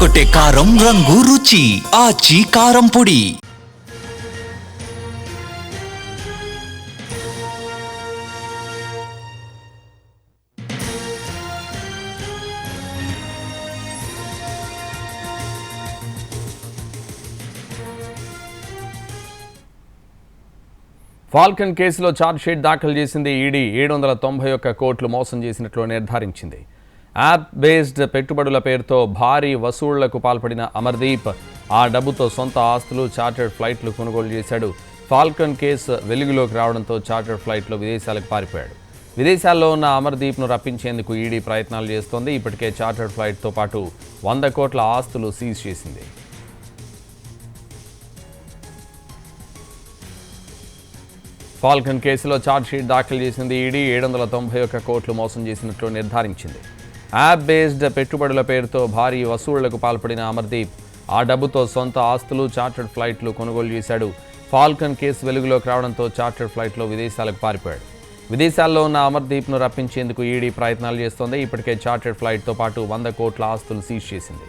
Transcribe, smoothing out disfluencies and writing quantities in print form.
అదరగొట్టే కారం రంగు రుచి ఆచి కారం పొడి. ఫాల్కన్ కేసులో ఛార్జ్షీట్ దాఖలు చేసింది ఈడీ 791 కోట్లు మోసం చేసినట్లు నిర్ధారించింది. యాప్ బేస్డ్ పెట్టుబడుల పేరుతో భారీ వసూళ్లకు పాల్పడిన అమర్దీప్ ఆ డబ్బుతో సొంత ఆస్తులు, చార్టర్డ్ ఫ్లైట్లు కొనుగోలు చేశాడు. ఫాల్కన్ కేసు వెలుగులోకి రావడంతో చార్టర్డ్ ఫ్లైట్లో విదేశాలకు పారిపోయాడు. విదేశాల్లో ఉన్న అమర్దీప్ను రప్పించేందుకు ఈడీ ప్రయత్నాలు చేస్తోంది. ఇప్పటికే చార్టర్డ్ ఫ్లైట్తో పాటు 100 కోట్ల ఆస్తులు సీజ్ చేసింది. ఫాల్కన్ కేసులో ఛార్జ్షీట్ దాఖలు చేసింది ఈడీ 791 కోట్లు మోసం చేసినట్లు నిర్ధారించింది. యాప్ బేస్డ్ పెట్టుబడుల పేరుతో భారీ వసూళ్లకు పాల్పడిన అమర్దీప్ ఆ డబ్బుతో సొంత ఆస్తులు, చార్టర్డ్ ఫ్లైట్లు కొనుగోలు చేశాడు. ఫాల్కన్ కేసు వెలుగులోకి రావడంతో చార్టర్డ్ ఫ్లైట్లో విదేశాలకు పారిపోయాడు. విదేశాల్లో ఉన్న అమర్దీప్ను రప్పించేందుకు ఈడీ ప్రయత్నాలు చేస్తోంది. ఇప్పటికే చార్టర్డ్ ఫ్లైట్తో పాటు 100 కోట్ల ఆస్తులు సీజ్ చేసింది.